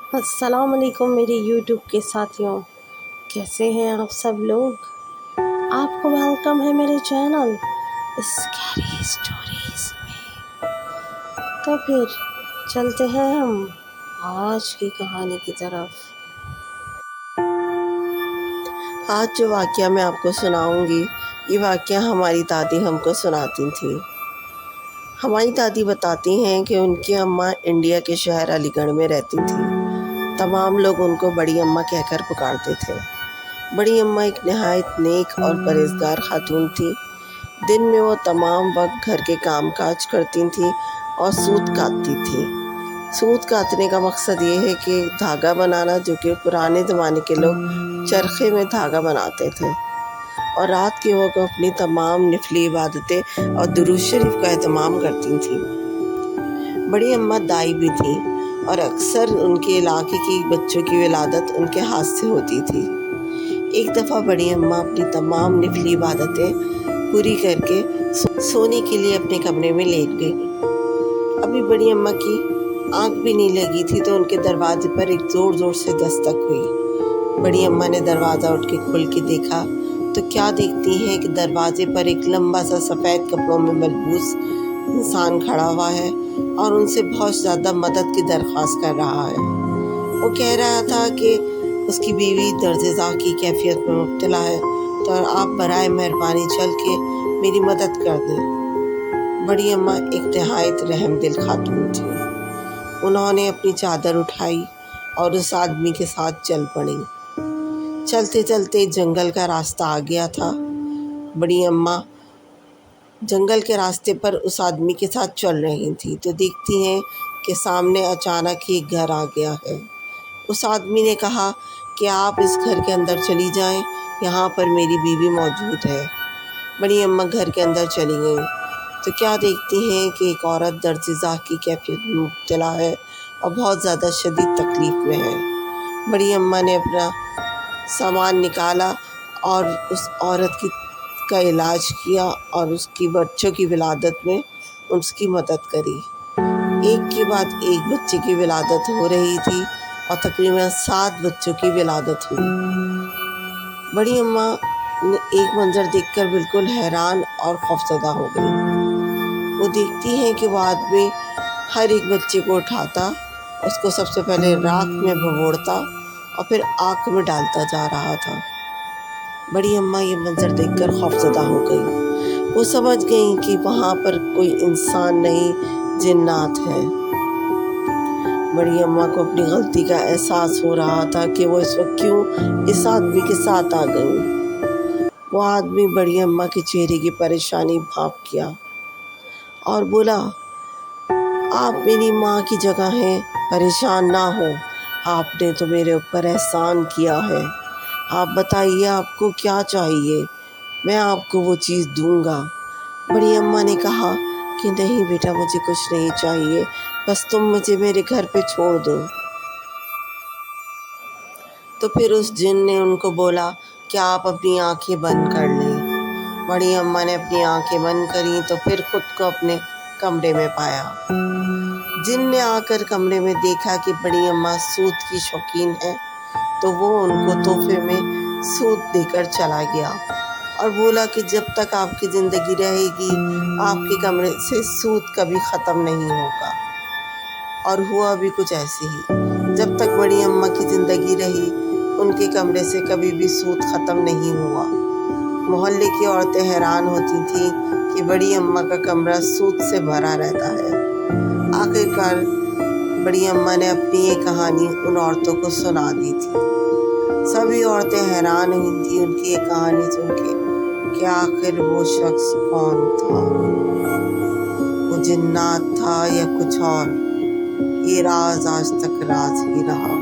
अस्सलाम वालेकुम मेरे यूट्यूब के साथियों, कैसे हैं आप सब लोग। आपको वेलकम है मेरे चैनल स्कैरी स्टोरीज में। तो फिर चलते हैं हम आज की कहानी की तरफ। आज जो वाक़या मैं आपको सुनाऊंगी, ये वाक़या हमारी दादी हमको सुनाती थी। हमारी दादी बताती हैं कि उनकी अम्मा इंडिया के शहर अलीगढ़ में रहती थी। तमाम लोग उनको बड़ी अम्मा कहकर पुकारते थे। बड़ी अम्मा एक नहायत नेक और परहेज़गार खातून थी। दिन में वो तमाम वक्त घर के काम काज करती थी और सूत काटती थी। सूत काटने का मकसद ये है कि धागा बनाना, जो कि पुराने ज़माने के लोग चरखे में धागा बनाते थे, और रात के वक्त अपनी तमाम नफली इबादतें और दुरूद शरीफ का एहतमाम करती थी। बड़ी अम्मा दाई भी थी और अक्सर उनके इलाके की बच्चों की विलादत उनके हाथ से होती थी। एक दफ़ा बड़ी अम्मा अपनी तमाम नफली इबादतें पूरी करके सोने के लिए अपने कमरे में लेट गई। अभी बड़ी अम्मा की आंख भी नहीं लगी थी तो उनके दरवाजे पर एक ज़ोर ज़ोर से दस्तक हुई। बड़ी अम्मा ने दरवाज़ा उठ के खोल के देखा तो क्या देखती हैं कि दरवाजे पर एक लंबा सा सफ़ेद कपड़ों में मलबूस इंसान खड़ा हुआ है और उनसे बहुत ज़्यादा मदद की दरख्वास्त कर रहा है। वो कह रहा था कि उसकी बीवी दर्द-ए-ज़ा की कैफियत में मुब्तला है, तो आप बराए मेहरबानी चल के मेरी मदद कर दें। बड़ी अम्मा एक नहायत रहमदिल खातून थी। उन्होंने अपनी चादर उठाई और उस आदमी के साथ चल पड़ी। चलते चलते जंगल का रास्ता आ गया था। बड़ी अम्मा जंगल के रास्ते पर उस आदमी के साथ चल रही थी तो देखती हैं कि सामने अचानक ही एक घर आ गया है। उस आदमी ने कहा कि आप इस घर के अंदर चली जाएं, यहाँ पर मेरी बीवी मौजूद है। बड़ी अम्मा घर के अंदर चली गईं तो क्या देखती हैं कि एक औरत दर्द-ए-ज़ा की कैफियत में मुब्तला है और बहुत ज़्यादा शदीद तकलीफ़ में है। बड़ी अम्मा ने अपना सामान निकाला और उस औरत का इलाज किया और उसकी बच्चों की विलादत में उसकी मदद करी। एक के बाद एक बच्चे की विलादत हो रही थी और तकरीबन 7 बच्चों की विलादत हुई। बड़ी अम्मा ने एक मंजर देखकर बिल्कुल हैरान और खौफज़दा हो गई। वो देखती हैं कि वो आदमी हर एक बच्चे को उठाता, उसको सबसे पहले राख में भिगोता और फिर आँख में डालता जा रहा था। बड़ी अम्मा ये मंजर देखकर खौफज़दा हो गई। वो समझ गई कि वहाँ पर कोई इंसान नहीं, जिन्नात है। बड़ी अम्मा को अपनी गलती का एहसास हो रहा था कि वो इस वक्त क्यों इस आदमी के साथ आ गई। वो आदमी बड़ी अम्मा के चेहरे की परेशानी भांप किया और बोला, आप मेरी माँ की जगह हैं, परेशान ना हो। आपने तो मेरे ऊपर एहसान किया है। आप बताइए आपको क्या चाहिए, मैं आपको वो चीज़ दूंगा। बड़ी अम्मा ने कहा कि नहीं बेटा, मुझे कुछ नहीं चाहिए, बस तुम मुझे मेरे घर पे छोड़ दो। तो फिर उस जिन ने उनको बोला कि आप अपनी आंखें बंद कर लें। बड़ी अम्मा ने अपनी आंखें बंद करी तो फिर खुद को अपने कमरे में पाया। जिन ने आकर कमरे में देखा कि बड़ी अम्मा सूत की शौकीन है तो वो उनको तोहफे में सूत देकर चला गया और बोला कि जब तक आपकी ज़िंदगी रहेगी आपके कमरे से सूत कभी ख़त्म नहीं होगा। और हुआ भी कुछ ऐसे ही। जब तक बड़ी अम्मा की ज़िंदगी रही उनके कमरे से कभी भी सूत ख़त्म नहीं हुआ। मोहल्ले की औरतें हैरान होती थीं कि बड़ी अम्मा का कमरा सूत से भरा रहता है। आखिरकार बड़ी अम्मा ने अपनी ये कहानी उन औरतों को सुना दी थी। सभी औरतें हैरान हुई थी उनकी ये कहानी सुन के कि आखिर वो शख्स कौन था, वो जिन्नात था या कुछ और। ये राज आज तक राज ही रहा।